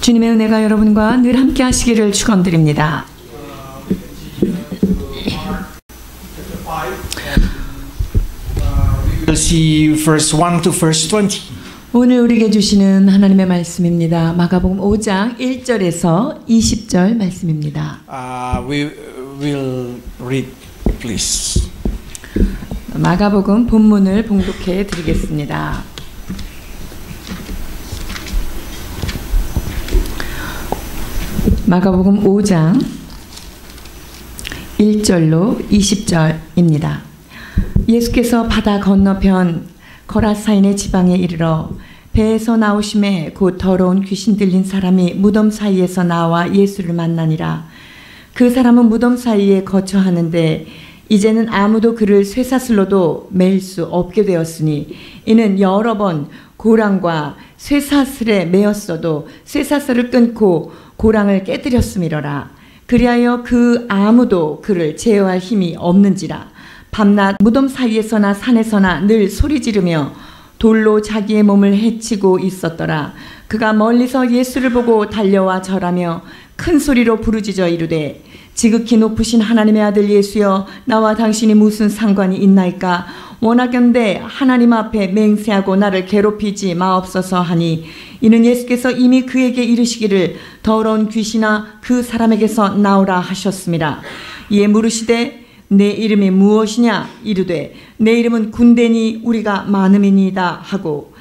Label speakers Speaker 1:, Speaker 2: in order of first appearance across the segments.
Speaker 1: 주님의 은혜가 여러분과 늘 함께 하시기를 축원드립니다.
Speaker 2: We'll see verse 1 to verse 20.
Speaker 1: 오늘 우리에게 주시는 하나님의 말씀입니다. 마가복음 5장 1절에서 20절 말씀입니다.
Speaker 2: We will read, please.
Speaker 1: 마가복음 본문을 봉독해 드리겠습니다. 마가복음 5장 1절로 20절입니다. 예수께서 바다 건너편 거라사인의 지방에 이르러 배에서 나오심에 곧 더러운 귀신 들린 사람이 무덤 사이에서 나와 예수를 만나니라. 그 사람은 무덤 사이에 거처하는데 이제는 아무도 그를 쇠사슬로도 맬 수 없게 되었으니 이는 여러 번 고랑과 쇠사슬에 매었어도 쇠사슬을 끊고 고랑을 깨뜨렸음이러라. 그리하여 그 아무도 그를 제어할 힘이 없는지라. 밤낮 무덤 사이에서나 산에서나 늘 소리 지르며 돌로 자기의 몸을 해치고 있었더라. 그가 멀리서 예수를 보고 달려와 절하며 큰 소리로 부르짖어 이르되 지극히 높으신 하나님의 아들 예수여, 나와 당신이 무슨 상관이 있나이까? 원하건대 하나님 앞에 맹세하고 나를 괴롭히지 마옵소서 하니, 이는 예수께서 이미 그에게 이르시기를 더러운 귀신아 그 사람에게서 나오라 하셨습니다. 이에 물으시되 내 이름이 무엇이냐? 이르되 내 이름은 군대니 우리가 많음이니이다 하고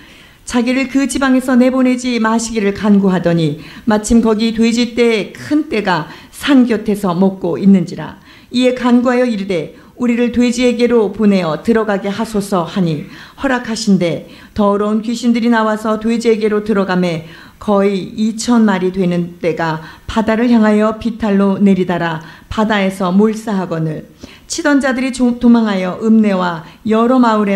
Speaker 1: 자기를 그 지방에서 내보내지 마시기를 간구하더니 마침 거기 돼지떼의 큰 떼가 산 곁에서 먹고 있는지라. 이에 간구하여 이르되 우리를 돼지에게로 보내어 들어가게 하소서 하니 허락하신대 더러운 귀신들이 나와서 돼지에게로 들어가매 거의 2,000마리 되는 떼가 바다를 향하여 비탈로 내리다라 바다에서 몰사하거늘 치던 자들이 도망하여 읍내와 여러 마을에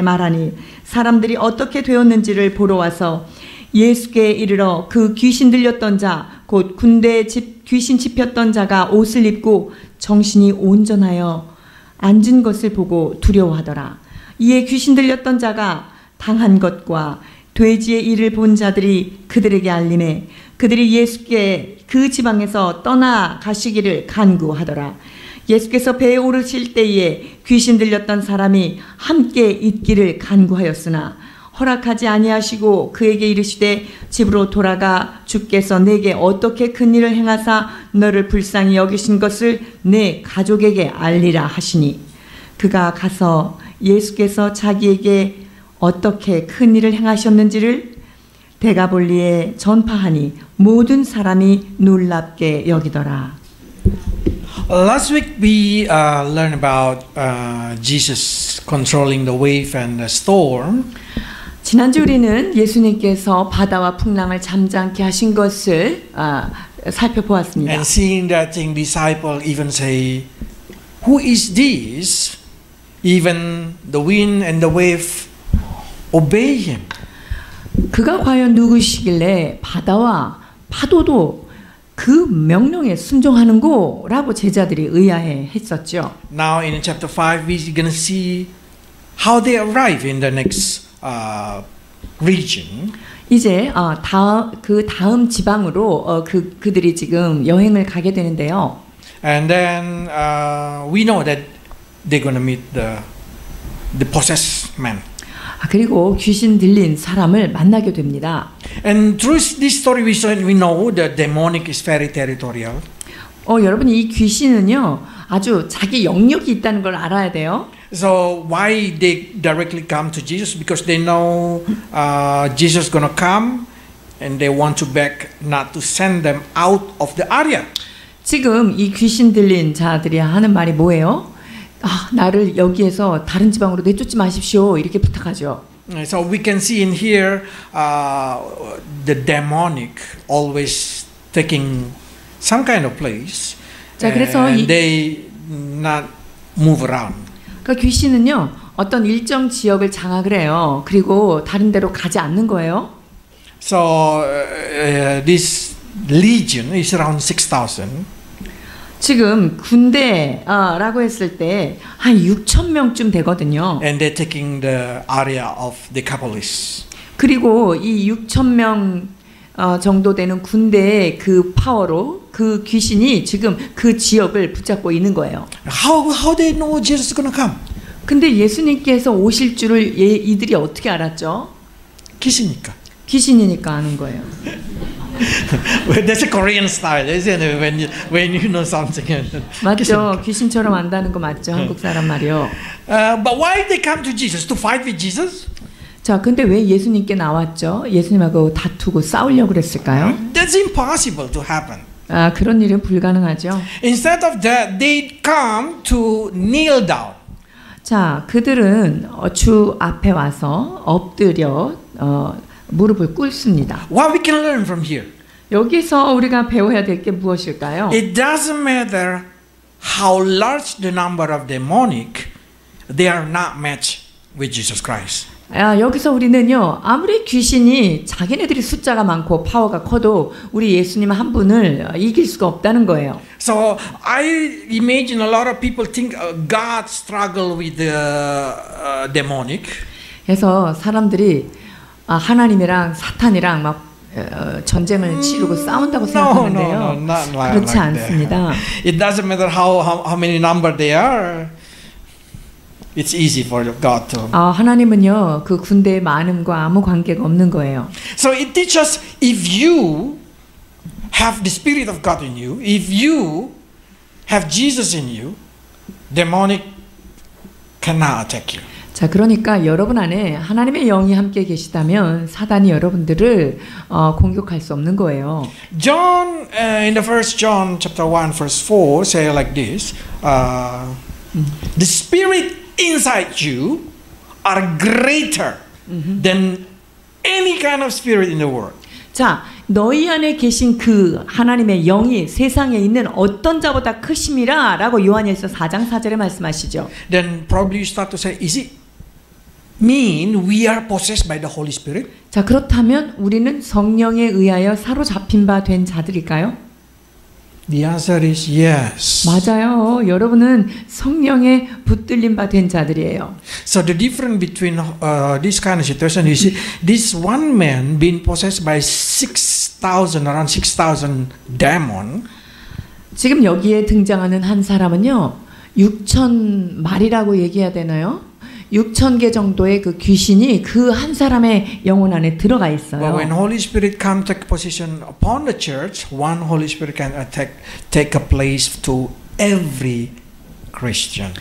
Speaker 1: 말하니 사람들이 어떻게 되었는지를 보러 와서 예수께 이르러 그 귀신 들렸던 자 곧 군대에 귀신 짚혔던 자가 옷을 입고 정신이 온전하여 앉은 것을 보고 두려워하더라. 이에 귀신 들렸던 자가 당한 것과 돼지의 일을 본 자들이 그들에게 알림해 그들이 예수께 그 지방에서 떠나 가시기를 간구하더라. 예수께서 배에 오르실 때에 귀신 들렸던 사람이 함께 있기를 간구하였으나 허락하지 아니하시고 그에게 이르시되 집으로 돌아가 주께서 내게 어떻게 큰 일을 행하사 너를 불쌍히 여기신 것을 내 가족에게 알리라 하시니 그가 가서 예수께서 자기에게 어떻게 큰 일을 행하셨는지를 데가볼리에 전파하니 모든 사람이 놀랍게 여기더라.
Speaker 2: Last week we learned about Jesus controlling the wave and the storm.
Speaker 1: 지난주 우리는 예수님께서 바다와 풍랑을 잠잠케 하신 것을 살펴보았습니다.
Speaker 2: And seeing that the disciple even say, "Who is this?" Even the wind and the wave obey him.
Speaker 1: 그가 과연 누구시길래 바다와 파도도 그 명령에 순종하는고라고 제자들이 의아해 했었죠.
Speaker 2: Now in chapter 5 we're going to see how they arrive in the next region.
Speaker 1: 이제 그 다음 지방으로 그들이 지금 여행을 가게 되는데요.
Speaker 2: And then we know that they're going to meet the possessed man.
Speaker 1: 그리고 귀신 들린 사람을 만나게 됩니다.
Speaker 2: And through this story we know the demonic is very territorial.
Speaker 1: 여러분 이 귀신은요 아주 자기 영역이 있다는 걸 알아야 돼요.
Speaker 2: So why they directly come to Jesus? Because they know Jesus is going to come, and they want to beg not to send them out of the area.
Speaker 1: 지금 이 귀신 들린 자들이 하는 말이 뭐예요? 나를 여기에서 다른 지방으로 내쫓지 마십시오. 이렇게 부탁하죠.
Speaker 2: So we can see in here the demonic always taking some kind of place,
Speaker 1: 자, 그래서
Speaker 2: and they not move around.
Speaker 1: 그러니까 귀신은요 어떤 일정 지역을 장악을 해요. 그리고 다른 데로 가지 않는 거예요.
Speaker 2: So this legion is around 6,000.
Speaker 1: 지금 군대라고 했을 때 한 6,000명쯤 되거든요.
Speaker 2: And they're taking the area of Decapolis.
Speaker 1: 그리고 이 6,000명 정도 되는 군대의 그 파워로 그 귀신이 지금 그 지역을 붙잡고 있는 거예요.
Speaker 2: How they know Jesus is going to come?
Speaker 1: 근데 예수님께서 오실 줄을 이들이 어떻게 알았죠?
Speaker 2: 귀신이니까.
Speaker 1: 귀신이니까 아는 거예요.
Speaker 2: Well, that's a Korean style, isn't it? When you know something.
Speaker 1: 맞죠? 귀신처럼 안다는 거 맞죠? 한국 사람 말이요.
Speaker 2: But why they come to Jesus? To fight with Jesus?
Speaker 1: 자, 근데 왜 예수님께 나왔죠? 예수님하고 다투고 싸우려고 그랬을까요?
Speaker 2: That's impossible to happen.
Speaker 1: 아, 그런 일은 불가능하죠.
Speaker 2: Instead of that, they come to kneel down.
Speaker 1: 자, 그들은 주 앞에 와서 엎드려 무릎을 꿇습니다.
Speaker 2: What we can learn from here?
Speaker 1: 여기서 우리가 배워야 될 게 무엇일까요?
Speaker 2: It doesn't matter how large the number of demonic, they are not matched with Jesus Christ.
Speaker 1: 여기서 우리는요, 아무리 귀신이 자기네들이 숫자가 많고 파워가 커도 우리 예수님 한 분을 이길 수가 없다는 거예요.
Speaker 2: So I imagine a lot of people think God struggle with the demonic.
Speaker 1: 그래서 사람들이 하나님이랑 사탄이랑 막 전쟁을 치르고 싸운다고 생각하는데요.
Speaker 2: not like
Speaker 1: 그렇지
Speaker 2: that.
Speaker 1: 않습니다.
Speaker 2: It doesn't matter how many number they are. It's easy for God to.
Speaker 1: 하나님은요, 그 군대의 많음과 아무 관계가 없는 거예요.
Speaker 2: So it teaches if you have the Spirit of God in you, if you have Jesus in you, demonic cannot attack you.
Speaker 1: 자, 그러니까 여러분 안에 하나님의 영이 함께 계시다면 사단이 여러분들을 공격할 수 없는 거예요.
Speaker 2: John in the first John chapter 1 verse 4 say like this. The Spirit inside you are greater than any kind of spirit in the world.
Speaker 1: 자, 너희 안에 계신 그 하나님의 영이 세상에 있는 어떤 자보다 크심이라 라고 요한일서 4장 4절에 말씀하시죠.
Speaker 2: Then probably you start to say, is it mean we are possessed by the Holy Spirit?
Speaker 1: 자, 그렇다면 우리는 성령에 의하여 사로잡힌 바 된 자들일까요?
Speaker 2: The answer is yes.
Speaker 1: 맞아요. 여러분은 성령에 붙들린 바 된 자들이에요.
Speaker 2: So the difference between this kind of situation is this one man being possessed by 6,000, around 6,000 demon.
Speaker 1: 지금 여기에 등장하는 한 사람은요, 6,000마리라고 얘기해야 되나요? 6,000개 정도의 그 귀신이 그 한 사람의 영혼 안에 들어가 있어요.
Speaker 2: But when Holy Spirit come take position upon the church, one Holy Spirit can take a place to every Christian.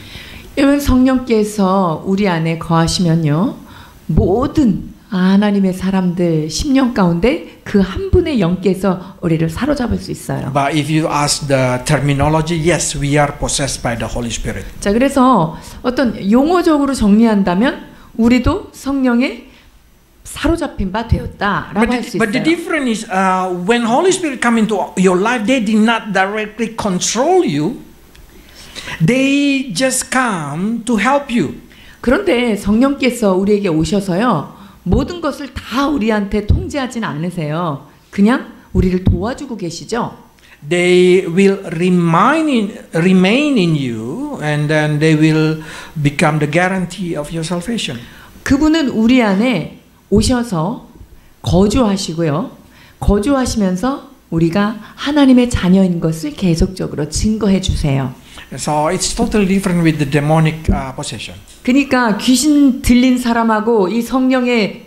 Speaker 1: 이런 성령께서 우리 안에 거하시면요, 모든 하나님의 사람들 10년 가운데 그 한 분의 영께서 우리를 사로잡을 수 있어요.
Speaker 2: But if you ask the terminology, yes, we are possessed by the Holy Spirit.
Speaker 1: 자, 그래서 어떤 용어적으로 정리한다면 우리도 성령에 사로잡힌 바 되었다라고 할 수 있어요.
Speaker 2: But the difference is when Holy Spirit come into your life, they did not directly control you. They just come to help you.
Speaker 1: 그런데 성령께서 우리에게 오셔서요, 모든 것을 다 우리한테 통제하지는 않으세요. 그냥 우리를 도와주고 계시죠.
Speaker 2: They will remain in you, and then they will become the guarantee of your salvation.
Speaker 1: 그분은 우리 안에 오셔서 거주하시고요. 거주하시면서 우리가 하나님의 자녀인 것을 계속적으로 증거해 주세요.
Speaker 2: So it's totally different with the demonic possession.
Speaker 1: 그러니까 귀신 들린 사람하고 이 성령에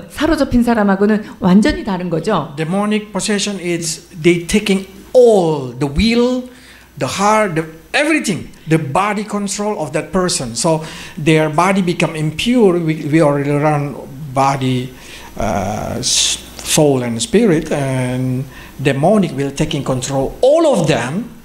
Speaker 1: 사로잡힌 사람하고는 완전히 다른 거죠.
Speaker 2: Demonic possession is they taking all the will, the heart, everything, the body control of that person. So their body become impure. We already run body, soul, and spirit, and demonic will taking control all of them.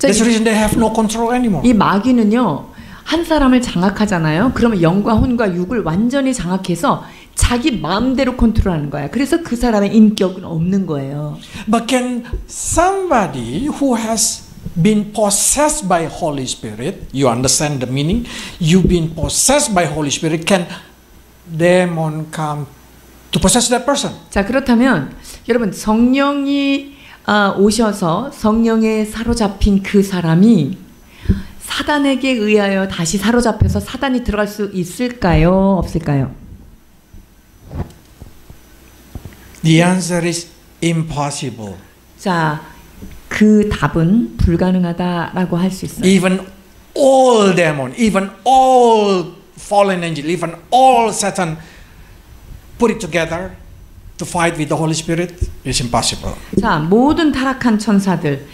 Speaker 2: That's the reason they have no control anymore.
Speaker 1: 이 마귀는요, 한 사람을 장악하잖아요. 그러면 영과 혼과 육을 완전히 장악해서 자기 마음대로 컨트롤하는 거야. 그래서 그 사람의 인격은 없는 거예요.
Speaker 2: But can somebody who has been possessed by Holy Spirit, you understand the meaning? You've been possessed by Holy Spirit. Can demon come to possess that person?
Speaker 1: 자, 그렇다면 여러분, 성령이 오셔서 성령에 사로잡힌 그 사람이 사단에게 의하여 다시 사로잡혀서 사단이 들어갈 수 있을까요? 없을까요?
Speaker 2: The answer is impossible.
Speaker 1: 자, 그 답은 불가능하다라고 할 수 있어요.
Speaker 2: Even all demon, even all fallen angel, even all Satan put it together to fight with the Holy Spirit is impossible.
Speaker 1: 자, 모든 타락한 천사들,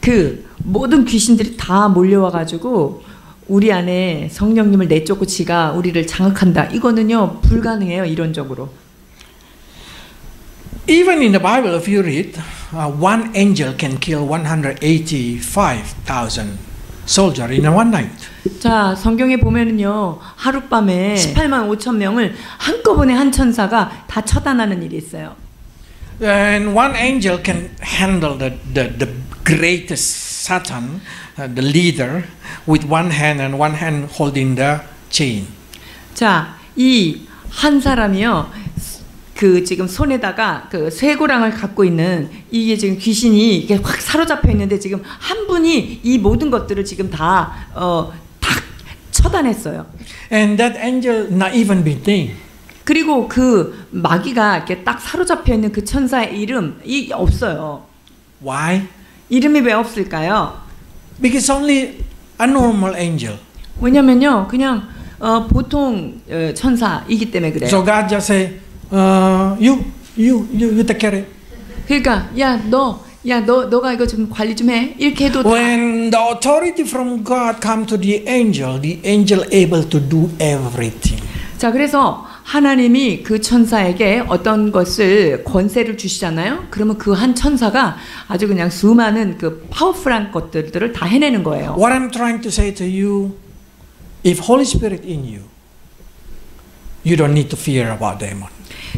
Speaker 1: 그 모든 귀신들이 다 몰려와 가지고 우리 안에 성령님을 내쫓고 지가 우리를 장악한다. 이거는요 불가능해요, 이론적으로.
Speaker 2: Even in the Bible, if you read, one angel can kill 185,000 soldiers in one night.
Speaker 1: 자, 성경에 보면은요 하룻밤에 18만 5천 명을 한꺼번에 한 천사가 다 처단하는 일이 있어요.
Speaker 2: And one angel can handle the greatest Satan, the leader, with one hand and one hand holding the chain.
Speaker 1: 자, 이 한 사람이요, 그 지금 손에다가 그 쇠고랑을 갖고 있는 이게 지금 귀신이 이게 확 사로잡혀 있는데 지금 한 분이 이 모든 것들을 지금 다 처단했어요.
Speaker 2: And that angel not even be named.
Speaker 1: 그리고 그 마귀가 이렇게 딱 사로잡혀 있는 그 천사의 이름이 없어요.
Speaker 2: Why?
Speaker 1: 이름이 왜 없을까요?
Speaker 2: Because only a normal angel.
Speaker 1: 왜냐면요, 그냥 보통 천사이기 때문에 그래요.
Speaker 2: So God just say, you take care of it.
Speaker 1: 그러니까 너가 이거 좀 관리 좀 해. 이렇게 해도 다.
Speaker 2: When the authority from God come to the angel able to do everything.
Speaker 1: 자, 그래서 하나님이 그 천사에게 어떤 것을 권세를 주시잖아요. 그러면 그 한 천사가 아주 그냥 수많은 그 파워풀한 것들을 다 해내는 거예요.
Speaker 2: What I'm trying to say to you, if Holy Spirit in you, you don't need to fear about demon.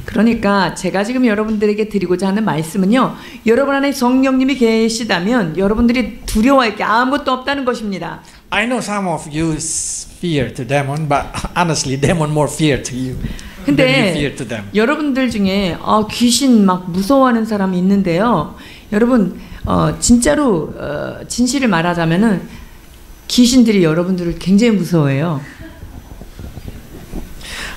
Speaker 1: 그러니까 제가 지금 여러분들에게 드리고자 하는 말씀은요, 여러분 안에 성령님이 계시다면 여러분들이 두려워할 게 아무것도 없다는 것입니다.
Speaker 2: I know some of you fear to demon, but honestly, demon more fear to you than you fear to them.
Speaker 1: 여러분들 중에 귀신 막 무서워하는 사람이 있는데요. 여러분 진짜로 진실을 말하자면은 귀신들이 여러분들을 굉장히 무서워해요.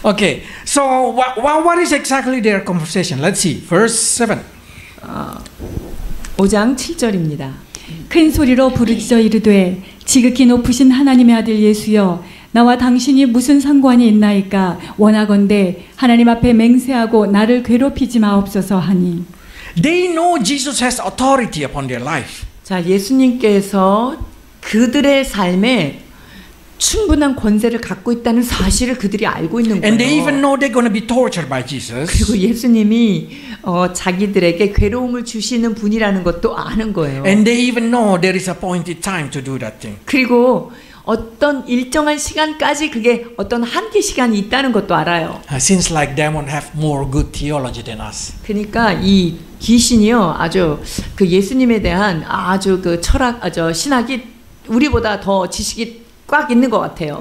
Speaker 2: Okay, so what is exactly their conversation? Let's see, verse 7.
Speaker 1: 5장 7절입니다.
Speaker 3: 큰 소리로 부르짖어 이르되 지극히 높으신 하나님의 아들 예수여, 나와 당신이 무슨 상관이 있나이까? 원하건대 하나님 앞에 맹세하고 나를 괴롭히지 마옵소서 하니.
Speaker 2: They know Jesus has authority upon their life.
Speaker 1: 자, 예수님께서 그들의 삶에 충분한 권세를 갖고 있다는 사실을 그들이 알고 있는 거예요.
Speaker 2: And they even know they're going to be tortured by Jesus.
Speaker 1: 그리고 예수님이 자기들에게 괴로움을 주시는 분이라는 것도 아는 거예요.
Speaker 2: And they even know there is appointed time to do that thing.
Speaker 1: 그리고 어떤 일정한 시간까지 그게 어떤 한계 시간이 있다는 것도 알아요.
Speaker 2: Seems like demon have more good theology than us.
Speaker 1: 그러니까 이 귀신이요, 아주 그 예수님에 대한 아주 그 철학, 신학이 우리보다 더 지식이 꽉 있는 것 같아요.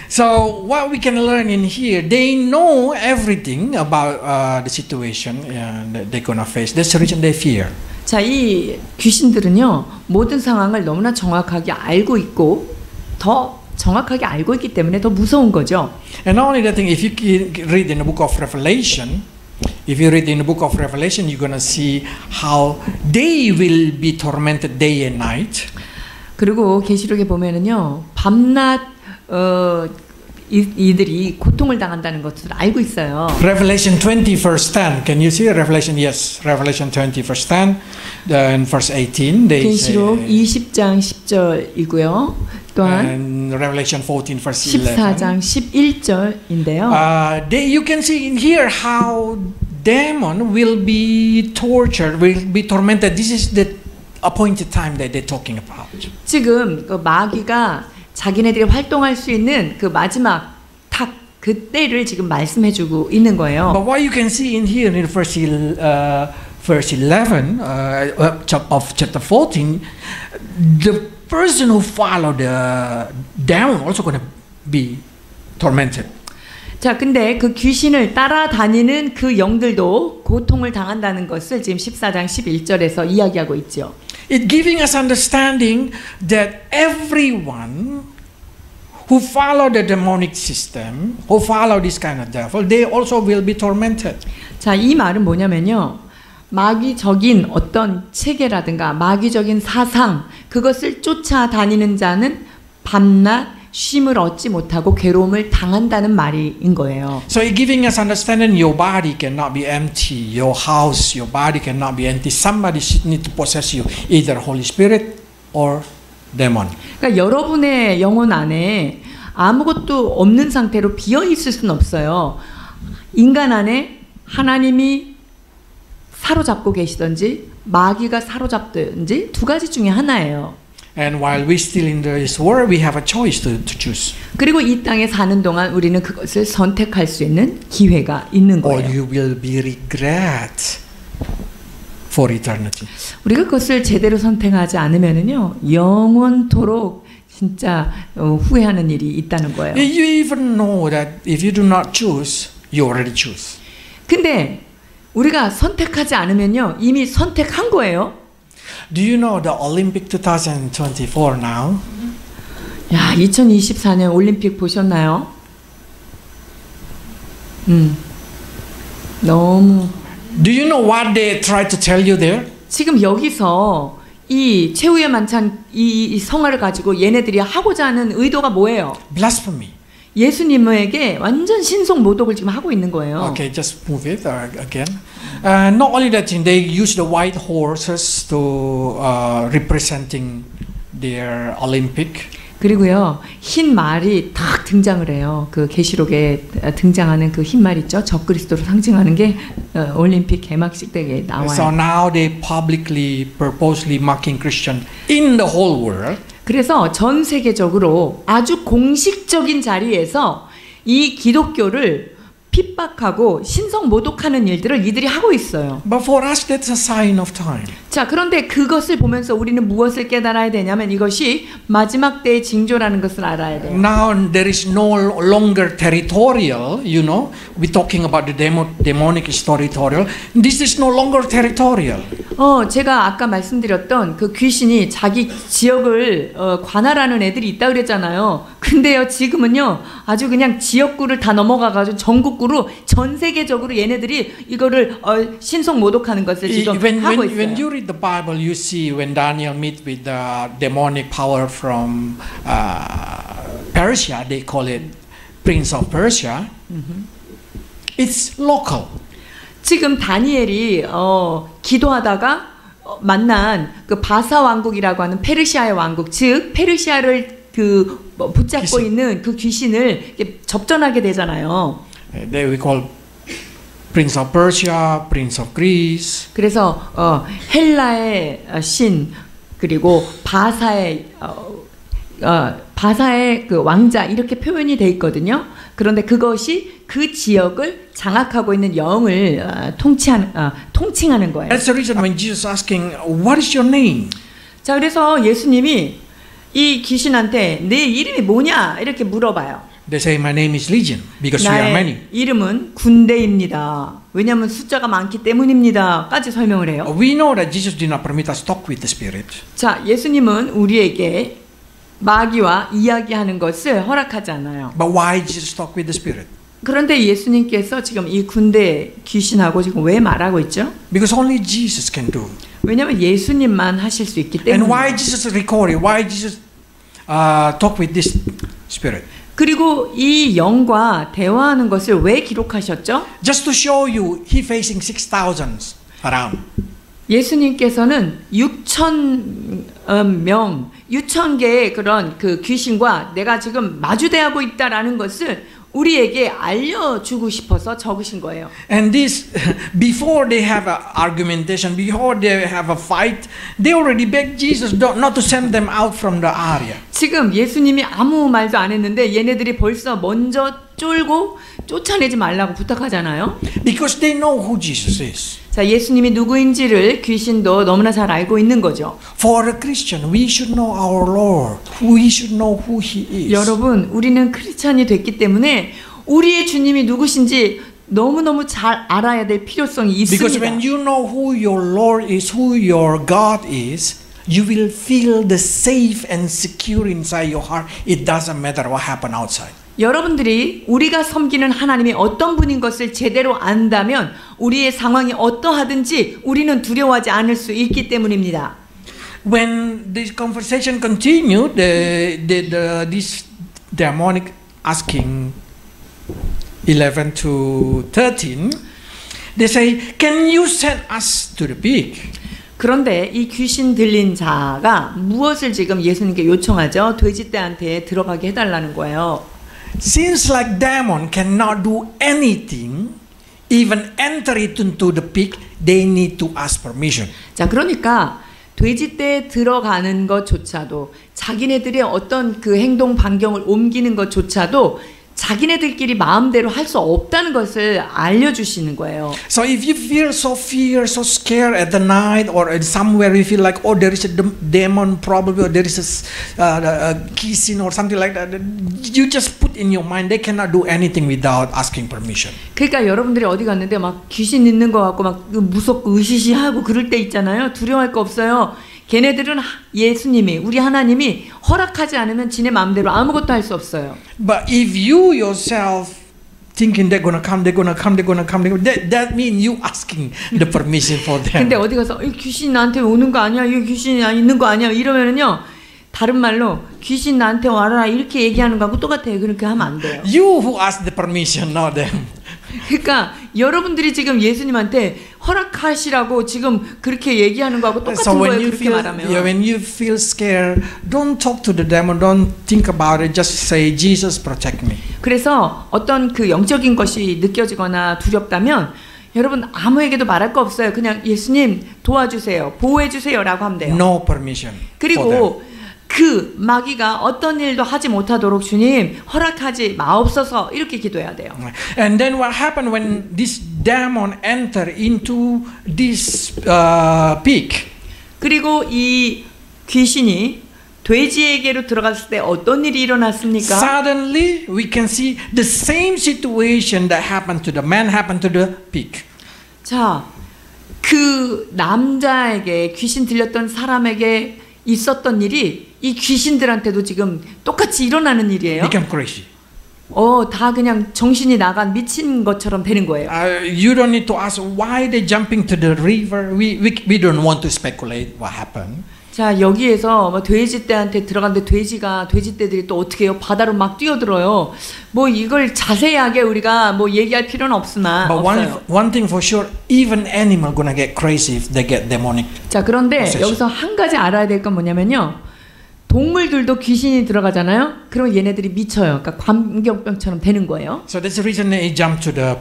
Speaker 2: So what we can learn in here, they know everything about the situation that they're gonna face. That's the reason they fear.
Speaker 1: 자, 이 귀신들은요 모든 상황을 너무나 정확하게 알고 있고 더 정확하게 알고 있기 때문에 더 무서운 거죠.
Speaker 2: And not only that thing, if you read in the book of Revelation, you're gonna see how they will be tormented day and night.
Speaker 1: 그리고 계시록에 보면은요 밤낮 이들이 고통을 당한다는 것을 알고 있어요.
Speaker 2: Revelation 20 verse 10. Can you see Revelation? Yes, Revelation 20 verse 10 and verse 18. They
Speaker 1: 계시록
Speaker 2: say,
Speaker 1: 20장 10절이고요. 또한
Speaker 2: and Revelation 14 verse 11.
Speaker 1: 14장 11절인데요.
Speaker 2: You can see in here how demon will be tortured, will be tormented. This is the appointed time that they're talking about.
Speaker 1: 지금 그 마귀가 자기네들이 활동할 수 있는 그 마지막 탁 그때를 지금 말씀해주고 있는 거예요.
Speaker 2: But what you can see in here in verse 11 of chapter 14, the person who followed the demon also going to be tormented.
Speaker 1: 자, 근데 그 귀신을 따라다니는 그 영들도 고통을 당한다는 것을 지금 14장 11절에서 이야기하고 있죠.
Speaker 2: It giving us understanding that everyone who follow the demonic system, who follow this kind of devil, they also will be tormented.
Speaker 1: 자, 이 말은 뭐냐면요. 마귀적인 어떤 체계라든가 마귀적인 사상, 그것을 쫓아다니는 자는 밤낮 쉼을 얻지 못하고 괴로움을 당한다는 말인 거예요.
Speaker 2: So it's giving us understanding your body cannot be empty, your house, your body cannot be empty. Somebody need to possess you, either Holy Spirit or demon.
Speaker 1: 그러니까 여러분의 영혼 안에 아무것도 없는 상태로 비어 있을 수는 없어요. 인간 안에 하나님이 사로잡고 계시든지 마귀가 사로잡든지 두 가지 중에 하나예요.
Speaker 2: And while we still in this world, we have a choice to choose.
Speaker 1: 그리고 이 땅에 사는 동안 우리는 그것을 선택할 수 있는 기회가 있는
Speaker 2: Or
Speaker 1: 거예요.
Speaker 2: you will be regret for eternity.
Speaker 1: 우리가 그것을 제대로 선택하지 않으면은요 영원토록 진짜 후회하는 일이 있다는 거예요.
Speaker 2: You even know that if you do not choose, you already choose.
Speaker 1: 근데 우리가 선택하지 않으면요 이미 선택한 거예요.
Speaker 2: Do you know the Olympic 2024 now?
Speaker 1: 야, 2024년 올림픽 보셨나요? 너무.
Speaker 2: Do you know what they try to tell you there?
Speaker 1: 지금 여기서 이 최후의 만찬 이 성화를 가지고 얘네들이 하고자 하는 의도가 뭐예요?
Speaker 2: Blasphemy.
Speaker 1: 예수님에게 완전 신성 모독을 지금 하고 있는 거예요.
Speaker 2: Okay, just move it again. Not only that, they use the white horses to representing their Olympic.
Speaker 1: 그리고요 흰 말이 탁 등장을 해요. 그 계시록에 등장하는 그 흰 말 있죠. 적그리스도를 상징하는 게 올림픽 개막식 때에 나와요.
Speaker 2: So now they publicly, purposely mocking Christian in the whole world.
Speaker 1: 그래서 전 세계적으로 아주 공식적인 자리에서 이 기독교를 핍박하고 신성 모독하는 일들을 이들이 하고 있어요.
Speaker 2: But for us, that's a sign of time.
Speaker 1: 자, 그런데 그것을 보면서 우리는 무엇을 깨달아야 되냐면 이것이 마지막 때의 징조라는 것을 알아야 돼요.
Speaker 2: Now there is no longer territorial, you know. We're talking about the demonic is territorial. This is no longer territorial.
Speaker 1: 제가 아까 말씀드렸던 그 귀신이 자기 지역을 관할하는 애들이 있다 그랬잖아요. 근데요, 지금은요, 아주 그냥 지역구를 다 넘어가가지고 전국구로 전 세계적으로 얘네들이 이거를 신성 모독하는 것을 지금 하고 있어요.
Speaker 2: When you read the Bible, you see when Daniel meet with the demonic power from Persia, they call it Prince of Persia. It's local.
Speaker 1: 지금 다니엘이 기도하다가 만난 그 바사 왕국이라고 하는 페르시아의 왕국, 즉 페르시아를 붙잡고
Speaker 2: 귀신.
Speaker 1: 있는 그 귀신을 접전하게 되잖아요.
Speaker 2: They we call Prince of Persia, Prince of Greece.
Speaker 1: 그래서 헬라의 신 그리고 바사의 그 왕자 이렇게 표현이 돼 있거든요. 그런데 그것이 그 지역을 장악하고 있는 영을 통칭하는 거예요.
Speaker 2: That's the reason when Jesus asking, "What is your name?"
Speaker 1: 자, 그래서 예수님이 이 귀신한테 내 이름이 뭐냐 이렇게 물어봐요.
Speaker 2: They say, "My name is Legion because we are many."
Speaker 1: 나의 이름은 군대입니다. 왜냐하면 숫자가 많기 때문입니다.까지 설명을 해요.
Speaker 2: We know that Jesus did not permit us to talk with the spirit.
Speaker 1: 자, 예수님은 우리에게 마귀와 이야기하는 것을 허락하지 않아요.
Speaker 2: But why Jesus talk with the spirit?
Speaker 1: 그런데 예수님께서 지금 이 군대 귀신하고 지금 왜 말하고 있죠?
Speaker 2: Because only Jesus can do.
Speaker 1: 왜냐하면 예수님만 하실 수 있기
Speaker 2: And
Speaker 1: 때문에.
Speaker 2: why Jesus recorded? Why Jesus talk with this spirit?
Speaker 1: 그리고 이 영과 대화하는 것을 왜 기록하셨죠?
Speaker 2: Just to show you, he facing 6,000 around.
Speaker 1: 예수님께서는 6,000개의 그런 그 귀신과 내가 지금 마주대하고 있다라는 것을 우리에게 알려주고 싶어서 적으신 거예요.
Speaker 2: And this, before they have an argumentation, before they have a fight, they already begged Jesus not to send them out from the area.
Speaker 1: 지금 예수님이 아무 말도 안 했는데 얘네들이 벌써 먼저 쫄고 쫓아내지 말라고 부탁하잖아요.
Speaker 2: Because they know who Jesus is.
Speaker 1: 자, 예수님이 누구인지를 귀신도 너무나 잘 알고 있는 거죠.
Speaker 2: For a Christian, we should know our Lord. We should know who He is.
Speaker 1: 여러분, 우리는 크리스찬이 됐기 때문에 우리의 주님이 누구신지 너무너무 잘 알아야 될 필요성이
Speaker 2: Because
Speaker 1: 있습니다.
Speaker 2: when you know who your Lord is, who your God is, you will feel the safe and secure inside your heart. It doesn't matter what happen outside.
Speaker 1: 여러분들이 우리가 섬기는 하나님이 어떤 분인 것을 제대로 안다면 우리의 상황이 어떠하든지 우리는 두려워하지 않을 수 있기 때문입니다.
Speaker 2: When this conversation continued, this demonic asking 11 to 13, they say, "Can you send us to the pig?"
Speaker 1: 그런데 이 귀신 들린 자가 무엇을 지금 예수님께 요청하죠? 돼지떼한테 들어가게 해달라는 거예요.
Speaker 2: Seems like demon cannot do anything, even enter into the pig, they need to ask permission.
Speaker 1: 자, 그러니까 돼지떼에 들어가는 것조차도 자기네들의 어떤 그 행동 반경을 옮기는 것조차도 자기네들끼리 마음대로 할 수 없다는 것을 알려주시는 거예요.
Speaker 2: So if you feel so fear, so scared at the night, or somewhere you feel like, oh, there is a demon probably, or there is a kissing or something like that, you just put in your mind they cannot do anything without asking permission.
Speaker 1: 그러니까 여러분들이 어디 갔는데 막 귀신 있는 것 같고 막 무섭고 으시시하고 그럴 때 있잖아요. 두려워할 거 없어요. 걔네들은 예수님이 우리 하나님이 허락하지 않으면 지네 마음대로 아무것도 할 수 없어요.
Speaker 2: But if you yourself thinking they're gonna come, that means you asking the permission for them.
Speaker 1: 근데 어디 가서 이 귀신 나한테 오는 거 아니야? 이 귀신이 있는 거 아니야? 이러면은요. 다른 말로 귀신 나한테 와라 이렇게 얘기하는 거하고 똑같아요. 그렇게 하면 안 돼요.
Speaker 2: You who ask the permission, not them.
Speaker 1: 그러니까 여러분들이 지금 예수님한테 허락하시라고 지금 그렇게 얘기하는 거하고 똑같은 거예요. 그렇게 말하면.
Speaker 2: When you feel scared, don't talk to the demon. Don't think about it. Just say, Jesus, protect me.
Speaker 1: 그래서 어떤 그 영적인 것이 느껴지거나 두렵다면 여러분 아무에게도 말할 거 없어요. 그냥 예수님 도와주세요, 보호해주세요라고 하면 돼요.
Speaker 2: No permission.
Speaker 1: 그리고 그 마귀가 어떤 일도 하지 못하도록 주님 허락하지 마옵소서 이렇게 기도해야 돼요.
Speaker 2: And then what happened when this demon enter into this pig?
Speaker 1: 그리고 이 귀신이 돼지에게로 들어갔을 때 어떤 일이 일어났습니까?
Speaker 2: Suddenly we can see the same situation that happened to the man happened to the pig.
Speaker 1: 자, 그 남자에게 귀신 들렸던 사람에게 있었던 일이 이 귀신들한테도 지금 똑같이 일어나는 일이에요.
Speaker 2: Become crazy.
Speaker 1: 다 그냥 정신이 나간 미친 것처럼 되는 거예요.
Speaker 2: You don't need to ask why they jumping to the river. We don't want to speculate what happened.
Speaker 1: 자, 여기에서 뭐 돼지떼한테 들어갔는데 돼지떼들이 또 어떻게 해요? 바다로 막 뛰어들어요. 뭐 이걸 자세하게 우리가 뭐 얘기할 필요는 없으나
Speaker 2: But
Speaker 1: 없어요.
Speaker 2: one thing for sure, even animal gonna get crazy if they get demonic.
Speaker 1: 자, 그런데
Speaker 2: possession.
Speaker 1: 여기서 한 가지 알아야 될 건 뭐냐면요. 동물들도 귀신이 들어가잖아요. 그럼 얘네들이 미쳐요. 그러니까 광견병처럼 되는 거예요.
Speaker 2: So that's the reason they jump to the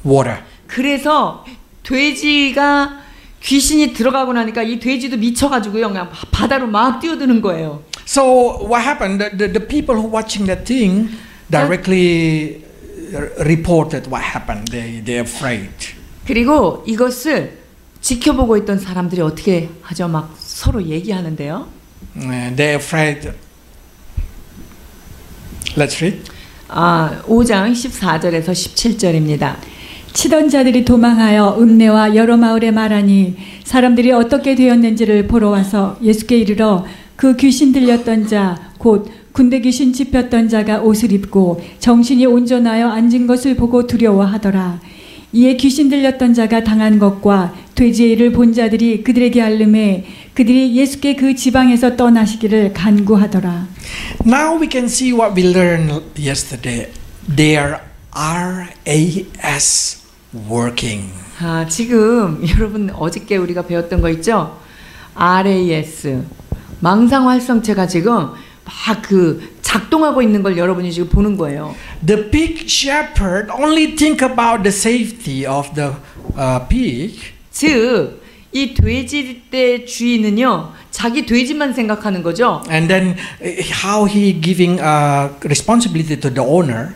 Speaker 2: water.
Speaker 1: 그래서 돼지가 귀신이 들어가고 나니까 이 돼지도 미쳐가지고요. 그냥 바다로 막 뛰어드는 거예요.
Speaker 2: So what happened? The people who watching that thing directly reported what happened. They're afraid.
Speaker 1: 그리고 이것을 지켜보고 있던 사람들이 어떻게 하죠? 막 서로 얘기하는데요.
Speaker 2: They're afraid. Let's read.
Speaker 1: 5장 14절에서 17절입니다.
Speaker 3: 치던 자들이 도망하여 읍내와 여러 마을에 말하니 사람들이 어떻게 되었는지를 보러 와서 예수께 이르러 그 귀신 들렸던 자 곧 군대 귀신 짚혔던 자가 옷을 입고 정신이 온전하여 앉은 것을 보고 두려워하더라. 이에 귀신 들렸던 자가 당한 것과 돼지의 일을 본 자들이 그들에게 알림해 그들이 예수께 그 지방에서 떠나시기를 간구하더라.
Speaker 2: Now we can see what we learned yesterday. There RAS working.
Speaker 1: 지금 여러분 어저께 우리가 배웠던 거 있죠? RAS 망상 활성체가 지금 막 그 작동하고 있는 걸 여러분이 지금 보는 거예요.
Speaker 2: The pig shepherd only think about the safety of the pig.
Speaker 1: 즉, 이 돼지떼 주인은요, 자기 돼지만 생각하는 거죠.
Speaker 2: And then how he giving responsibility to the owner.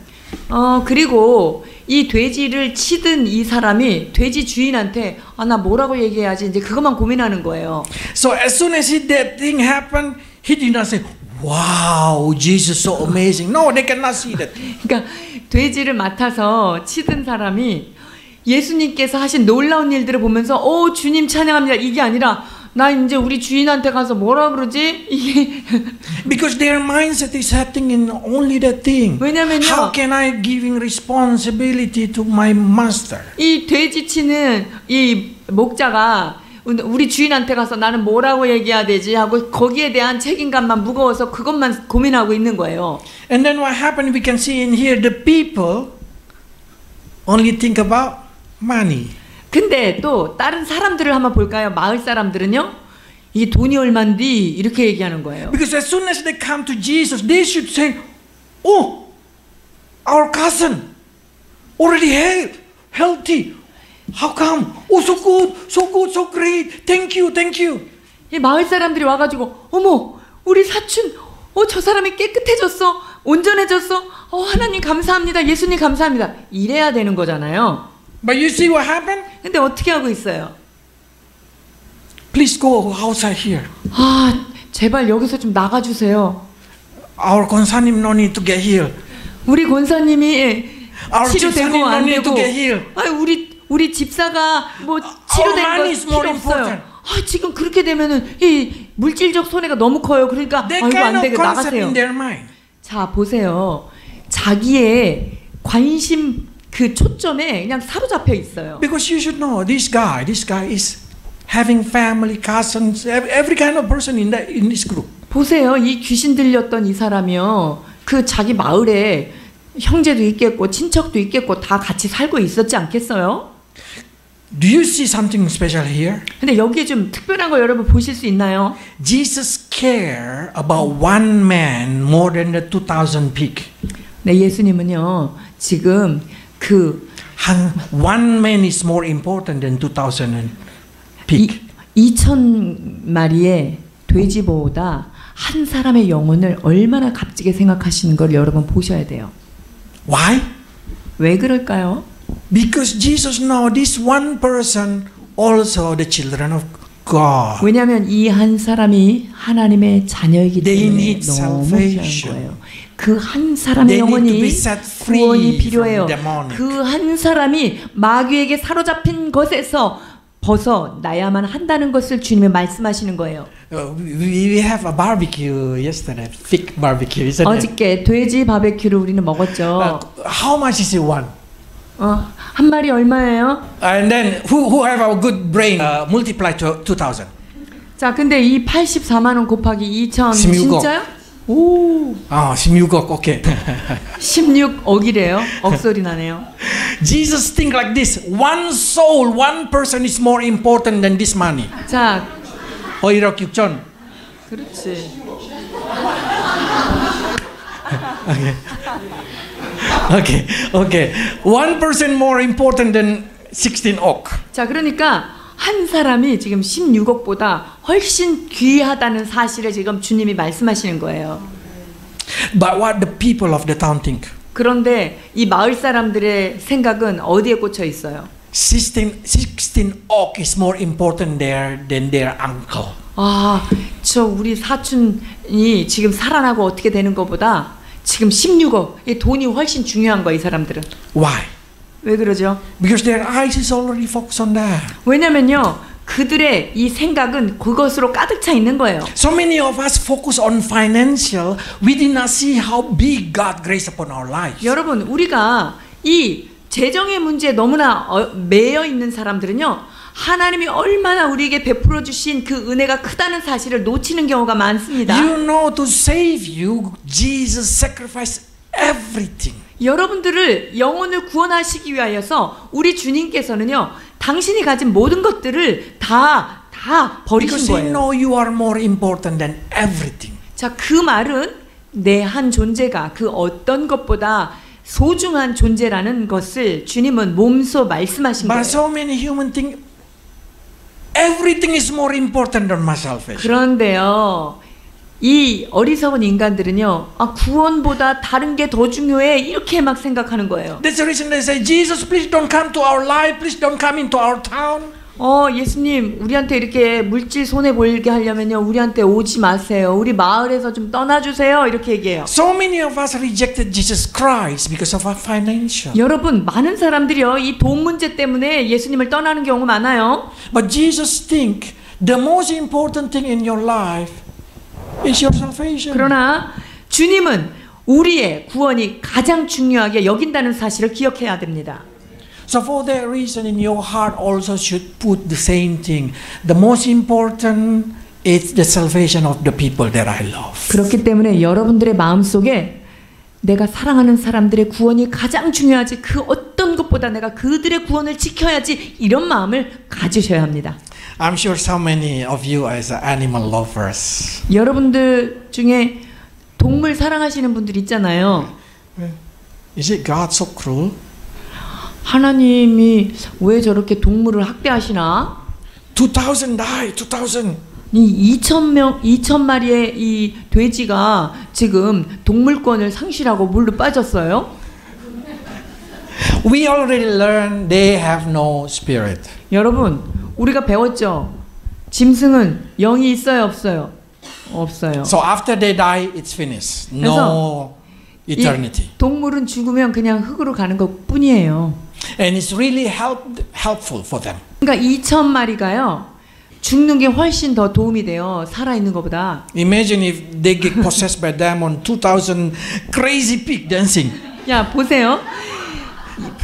Speaker 1: 그리고 이 돼지를 치든 이 사람이 돼지 주인한테 나 뭐라고 얘기해야지 이제 그것만 고민하는 거예요.
Speaker 2: So as soon as that thing happened, he did not say, "Wow, Jesus so amazing." No, they cannot see that.
Speaker 1: 그러니까 돼지를 맡아서 치든 사람이 예수님께서 하신 놀라운 일들을 보면서 주님 찬양합니다. 이게 아니라 나 이제 우리 주인한테 가서 뭐라 그러지? 이게
Speaker 2: Because their mindset is setting in only that thing.
Speaker 1: 왜냐면요.
Speaker 2: How can I giving responsibility to my master?
Speaker 1: 이 돼지치는 이 목자가 우리 주인한테 가서 나는 뭐라고 얘기해야 되지 하고 거기에 대한 책임감만 무거워서 그것만 고민하고 있는 거예요.
Speaker 2: And then what happened? We can see in here the people only think about money.
Speaker 1: 근데 또 다른 사람들을 한번 볼까요? 마을 사람들은요. 이게 돈이 얼만디 이렇게 얘기하는 거예요.
Speaker 2: Because as soon as they come to Jesus, they should say, "Oh, our cousin already healthy. How come? Oh, so good, so good, so great. Thank you, thank you."
Speaker 1: 이 마을 사람들이 와가지고 어머 우리 사촌 저 사람이 깨끗해졌어 온전해졌어 하나님 감사합니다 예수님 감사합니다 이래야 되는 거잖아요.
Speaker 2: But you see what happened?
Speaker 1: 근데 어떻게 하고 있어요?
Speaker 2: Please go outside here.
Speaker 1: 제발 여기서 좀 나가주세요.
Speaker 2: Our 권사님 no need to get healed.
Speaker 1: 우리 권사님이
Speaker 2: Our
Speaker 1: 치료되고
Speaker 2: 집사님 no
Speaker 1: 안
Speaker 2: need to
Speaker 1: 되고
Speaker 2: get healed.
Speaker 1: 우리 집사가 뭐 치료된 거
Speaker 2: money is more
Speaker 1: 필요 없어요.
Speaker 2: important.
Speaker 1: 지금 그렇게 되면은 이 물질적 손해가 너무 커요. 그러니까
Speaker 2: That
Speaker 1: 이거
Speaker 2: kind
Speaker 1: 안
Speaker 2: of
Speaker 1: 되게
Speaker 2: concept
Speaker 1: 나가세요.
Speaker 2: in their mind.
Speaker 1: 자 보세요. 자기의 관심 그 초점에 그냥 사로잡혀 있어요.
Speaker 2: Because you should know this guy is having family, cousins, every kind of person in this group.
Speaker 1: 보세요. 이 귀신 들렸던 이 사람이요. 그 자기 마을에 형제도 있겠고 친척도 있겠고 다 같이 살고 있었지 않겠어요?
Speaker 2: Do you see something special here?
Speaker 1: 근데 여기에 좀 특별한 거 여러분 보실 수 있나요?
Speaker 2: Jesus care about one man more than the 2,000 pig.
Speaker 1: 네, 예수님은요. 지금
Speaker 2: One man is more important than 2,000 pig.
Speaker 1: 2,000마리의 돼지보다 한 사람의 영혼을 얼마나 값지게 생각하시는 걸 여러분 보셔야 돼요.
Speaker 2: Why?
Speaker 1: 왜 그럴까요?
Speaker 2: Because Jesus know this one person also the children of God.
Speaker 1: 왜냐하면 이 한 사람이 하나님의 자녀이기
Speaker 2: They
Speaker 1: 때문에
Speaker 2: need
Speaker 1: 너무
Speaker 2: salvation.
Speaker 1: 귀한 거예요. 그 한 사람의
Speaker 2: They need to
Speaker 1: 영혼이
Speaker 2: be set free
Speaker 1: 구원이 필요해요.
Speaker 2: from demonic.
Speaker 1: 그 한 사람이 마귀에게 사로잡힌 것에서 벗어나야만 한다는 것을 주님이 말씀하시는 거예요.
Speaker 2: We have a barbecue yesterday, pig barbecue, isn't it?
Speaker 1: 어저께 돼지 바베큐를 우리는 먹었죠.
Speaker 2: How much is it one?
Speaker 1: 한 마리 얼마예요?
Speaker 2: And then who have a good brain multiply to 2,000.
Speaker 1: 자, 근데 이 84만 원 곱하기 2,000
Speaker 2: 16억.
Speaker 1: 진짜요? 오,
Speaker 2: 16억, okay.
Speaker 1: 16억이래요. 억소리 나네요.
Speaker 2: Jesus think like this: one soul, one person is more important than this money.
Speaker 1: 자,
Speaker 2: 1억 6천.
Speaker 1: 그렇지.
Speaker 2: Okay. One person more important than 16억.
Speaker 1: 자, 그러니까 한 사람이 지금 16억보다 훨씬 귀하다는 사실을 지금 주님이 말씀하시는 거예요.
Speaker 2: But what the people of the town think?
Speaker 1: 그런데 이 마을 사람들의 생각은 어디에 꽂혀 있어요?
Speaker 2: 16억 is more important there than their uncle.
Speaker 1: 저 우리 사촌이 지금 살아나고 어떻게 되는 것보다 지금 16억, 이 돈이 훨씬 중요한 거야, 이 사람들은.
Speaker 2: Why?
Speaker 1: 왜 그러죠?
Speaker 2: Because their eyes is already focused on that.
Speaker 1: 왜냐면요, 그들의 이 생각은 그것으로 가득 차 있는 거예요.
Speaker 2: So many of us focus on financial. We did not see how big God grace upon our lives.
Speaker 1: 여러분, 우리가 이 재정의 문제에 너무나 매여 있는 사람들은요, 하나님이 얼마나 우리에게 베풀어 주신 그 은혜가 크다는 사실을 놓치는 경우가 많습니다.
Speaker 2: You know, to save you, Jesus sacrificed everything.
Speaker 1: 여러분들을 영혼을 구원하시기 위하여서 우리 주님께서는요, 당신이 가진 모든 것들을 다 버리신
Speaker 2: Because He
Speaker 1: 거예요.
Speaker 2: know you are more important than everything.
Speaker 1: 자, 그 말은 내 한 존재가 그 어떤 것보다 소중한 존재라는 것을 주님은 몸소 말씀하신 거예요.
Speaker 2: But so many human think everything is more important than myself.
Speaker 1: 그런데요, 이 어리석은 인간들은요, 구원보다 다른 게 더 중요해, 이렇게 막 생각하는 거예요.
Speaker 2: That's the reason they say, Jesus, please don't come to our life. Please don't come into our town.
Speaker 1: 예수님, 우리한테 이렇게 물질 손해 보이게 하려면요, 우리한테 오지 마세요. 우리 마을에서 좀 떠나주세요. 이렇게 얘기해요.
Speaker 2: So many of us rejected Jesus Christ because of our financial.
Speaker 1: 여러분, 많은 사람들이요, 이 돈 문제 때문에 예수님을 떠나는 경우 많아요.
Speaker 2: But Jesus think the most important thing in your life is your salvation.
Speaker 1: 그러나 주님은 우리의 구원이 가장 중요하게 여긴다는 사실을 기억해야 됩니다.
Speaker 2: So for that reason, in your heart also should put the same thing. The most important is the salvation of the people that I love.
Speaker 1: 그렇기 때문에 여러분들의 마음속에 내가 사랑하는 사람들의 구원이 가장 중요하지 그 어떤 것보다 내가 그들의 구원을 지켜야지 이런 마음을 가지셔야 합니다.
Speaker 2: I'm sure so many of you as animal lovers.
Speaker 1: 여러분들 중에 동물 사랑하시는 분들 있잖아요.
Speaker 2: Is it God so cruel?
Speaker 1: 하나님이 왜 저렇게 동물을 학대하시나?
Speaker 2: 2,000 die. 2,000.
Speaker 1: 이 2,000마리의 이 돼지가 지금 동물권을 상실하고 물로 빠졌어요.
Speaker 2: We already learned they have no spirit.
Speaker 1: 여러분, 우리가 배웠죠. 짐승은 영이 있어요, 없어요? 없어요.
Speaker 2: So after they die, it's finished. No eternity.
Speaker 1: 동물은 죽으면 그냥 흙으로 가는 것뿐이에요.
Speaker 2: And it's really helpful for them.
Speaker 1: 그러니까 2,000마리가요. 죽는 게 훨씬 더 도움이 돼요. 살아있는 것보다.
Speaker 2: Imagine if they get possessed by demon, 2,000 crazy pig dancing.
Speaker 1: 야, 보세요.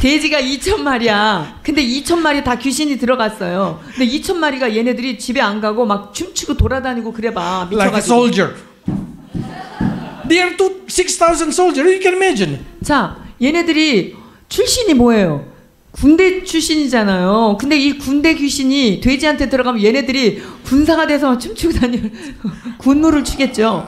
Speaker 1: 돼지가 2,000마리야. 근데 2,000마리 다 귀신이 들어갔어요. 근데 2,000마리가 얘네들이 집에 안 가고 막 춤추고 돌아다니고 그래봐. 미쳐가지고.
Speaker 2: Like a soldier. There are 6,000 soldiers. You can imagine.
Speaker 1: 자, 얘네들이 출신이 뭐예요? 군대 출신이잖아요. 근데 이 군대 귀신이 돼지한테 들어가면 얘네들이 군사가 돼서 춤추고 다니는 군무를 추겠죠.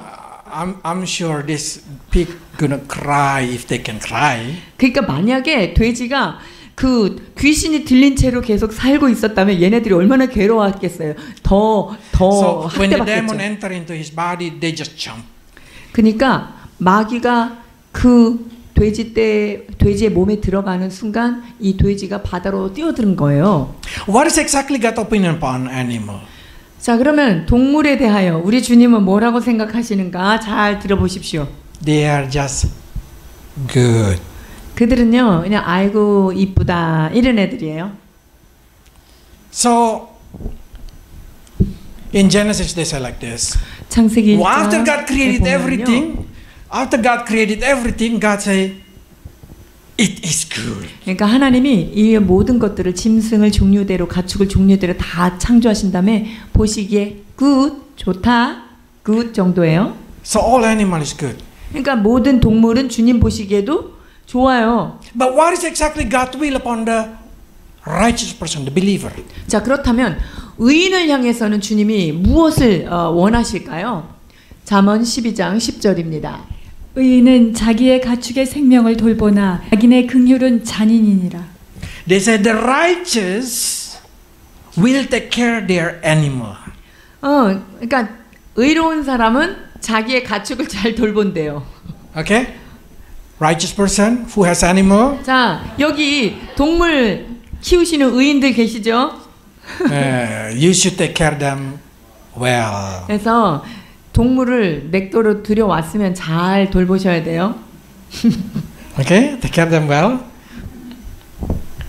Speaker 2: I'm sure this pig gonna cry if they can cry.
Speaker 1: 그러니까 만약에 돼지가 그 귀신이 들린 채로 계속 살고 있었다면 얘네들이 얼마나 괴로웠겠어요. 더
Speaker 2: So when the
Speaker 1: 학대받겠죠.
Speaker 2: demon enter into his body, they just jump.
Speaker 1: 그러니까 마귀가 그 돼지의 몸에 들어가는 순간 이 돼지가 바다로 뛰어드는 거예요.
Speaker 2: What is exactly God's opinion upon animal?
Speaker 1: 자, 그러면 동물에 대하여 우리 주님은 뭐라고 생각하시는가 잘 들어보십시오.
Speaker 2: They are just good.
Speaker 1: 그들은요, 그냥 아이고 이쁘다 이런 애들이에요.
Speaker 2: So in Genesis they say like this.
Speaker 1: 창세기 1장
Speaker 2: After God created everything, God say, it is good.
Speaker 1: 그러니까 하나님이 이 모든 것들을 짐승을 종류대로 가축을 종류대로 다 창조하신 다음에 보시기에 good, 좋다, good 정도예요.
Speaker 2: So all animal is good.
Speaker 1: 그러니까 모든 동물은 주님 보시기에도 좋아요.
Speaker 2: But what is exactly God's will upon the righteous person, the believer?
Speaker 1: 자, 그렇다면 의인을 향해서는 주님이 무엇을 원하실까요? 잠언 12장 10절입니다.
Speaker 3: 의인은 자기의 가축의 생명을 돌보나 자기네 긍휼은 잔인이니라.
Speaker 2: They say the righteous will take care of their animal.
Speaker 1: 그러니까 의로운 사람은 자기의 가축을 잘 돌본대요.
Speaker 2: Okay? Righteous person who has animal.
Speaker 1: 자, 여기 동물 키우시는 의인들 계시죠?
Speaker 2: You should take care of them well.
Speaker 1: 그래서 동물을 넥도로 들여왔으면 잘 돌보셔야 돼요.
Speaker 2: Okay? Take care of them well.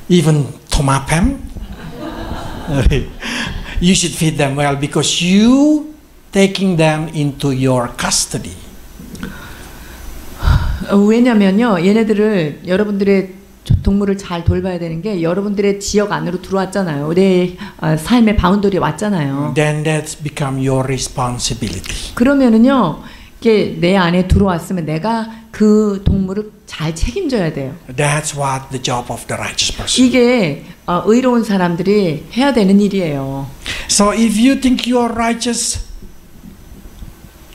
Speaker 2: Even tomapem. You should feed them well because you taking them into your custody.
Speaker 1: 왜냐면요, 얘네들을 여러분들의 동물을 잘 돌봐야 되는 게 여러분들의 지역 안으로 들어왔잖아요. 내 삶의 바운더리에 왔잖아요.
Speaker 2: Then that's become your responsibility.
Speaker 1: 그러면은요, 이게 내 안에 들어왔으면 내가 그 동물을 잘 책임져야 돼요.
Speaker 2: That's what the job of the righteous person.
Speaker 1: 이게 의로운 사람들이 해야 되는 일이에요.
Speaker 2: So if you think you are righteous,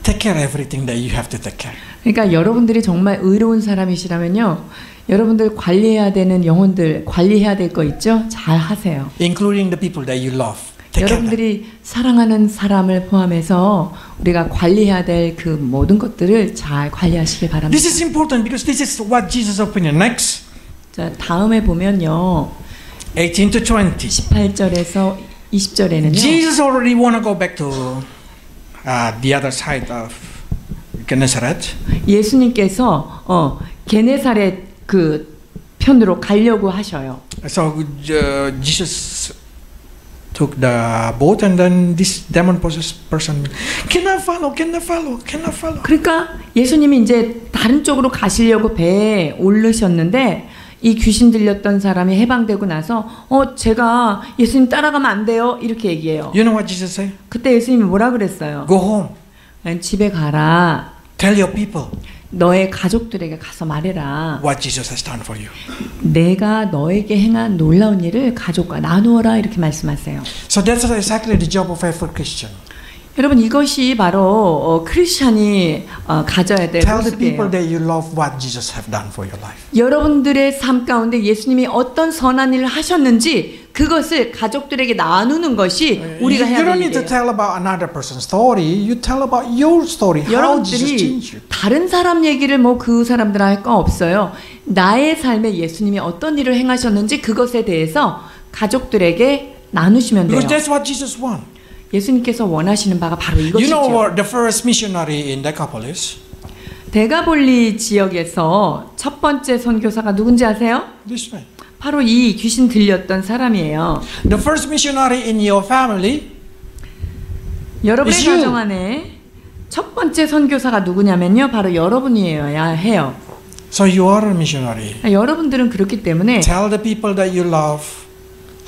Speaker 2: take care of everything that you have to take care.
Speaker 1: 그러니까 여러분들이 정말 의로운 사람이시라면요, 여러분들 관리해야 되는 영혼들 관리해야 될 거 있죠? 잘 하세요.
Speaker 2: Including the people that you love. Take care of them.
Speaker 1: 여러분들이 사랑하는 사람을 포함해서 우리가 관리해야 될 그 모든 것들을 잘 관리하시길 바랍니다.
Speaker 2: This is important because this is what Jesus' opinion. Next.
Speaker 1: 자, 다음에 보면요,
Speaker 2: 18 to 20.
Speaker 1: 18절에서 20절에는요.
Speaker 2: Jesus already want to go back to the other side of Gennesaret.
Speaker 1: 예수님께서 게네사렛 그 편으로 가려고 하셔요.
Speaker 2: So Jesus took the boat, and then this demon-possessed person cannot follow.
Speaker 1: 그러니까 예수님이 이제 다른 쪽으로 가시려고 배에 오르셨는데 이 귀신 들렸던 사람이 해방되고 나서 제가 예수님 따라가면 안 돼요 이렇게 얘기해요.
Speaker 2: You know what Jesus said?
Speaker 1: 그때 예수님이 뭐라 그랬어요?
Speaker 2: Go home.
Speaker 1: 집에 가라.
Speaker 2: Tell your people
Speaker 1: 너의 가족들에게 가서 말해라.
Speaker 2: what Jesus has done for you.
Speaker 1: 내가 너에게 행한 놀라운 일을 가족과 나누어라 이렇게 말씀하세요.
Speaker 2: So that's exactly the job of faithful Christian.
Speaker 1: 여러분 이것이 바로 크리스찬이 가져야 될
Speaker 2: Tell the people
Speaker 1: 모습이에요.
Speaker 2: that you love what Jesus have done for your life.
Speaker 1: 여러분들의 삶 가운데 예수님이 어떤 선한 일을 하셨는지 그것을 가족들에게 나누는 것이 우리가
Speaker 2: You
Speaker 1: 해야
Speaker 2: don't
Speaker 1: 될
Speaker 2: need to
Speaker 1: 일이에요.
Speaker 2: tell about another person's story. You tell about your story. How Jesus
Speaker 1: 여러분들이
Speaker 2: changed you.
Speaker 1: 다른 사람 얘기를 뭐 그 사람들 할 거 없어요. 나의 삶에 예수님이 어떤 일을 행하셨는지 그것에 대해서 가족들에게 나누시면 돼요.
Speaker 2: Because that's what Jesus wants.
Speaker 1: 예수님께서 원하시는 바가 바로
Speaker 2: You know
Speaker 1: 이것이죠.
Speaker 2: what the first missionary in Decapolis?
Speaker 1: 데가볼리 지역에서 첫 번째 선교사가 누군지 아세요?
Speaker 2: This man.
Speaker 1: 바로 이 귀신 들렸던 사람이에요.
Speaker 2: The first missionary in your family.
Speaker 1: 여러분의
Speaker 2: It's you.
Speaker 1: 가정 안에 첫 번째 선교사가 누구냐면요. 바로 여러분이어야 해요.
Speaker 2: So you are a missionary.
Speaker 1: 여러분들은 그렇기 때문에
Speaker 2: Tell the people that you love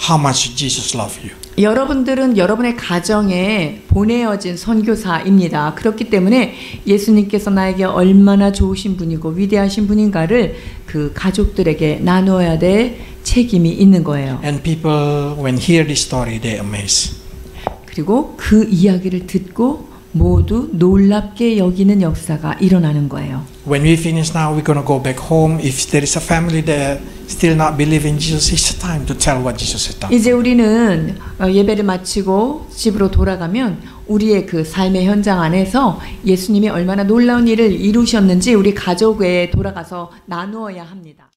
Speaker 2: how much Jesus loves you.
Speaker 1: 여러분들은 여러분의 가정에 보내어진 선교사입니다. 그렇기 때문에 예수님께서 나에게 얼마나 좋으신 분이고 위대하신 분인가를 그 가족들에게 나누어야 될 책임이 있는 거예요.
Speaker 2: And people, when hear this story, they amazed.
Speaker 1: 그리고 그 이야기를 듣고 모두 놀랍게 여기는 역사가 일어나는 거예요.
Speaker 2: When we finish now, we're going to go back home. If there is a family that still not believe in Jesus, it's time to tell what Jesus has done.
Speaker 1: 이제 우리는 예배를 마치고 집으로 돌아가면 우리의 그 삶의 현장 안에서 예수님이 얼마나 놀라운 일을 이루셨는지 우리 가족에 돌아가서 나누어야 합니다.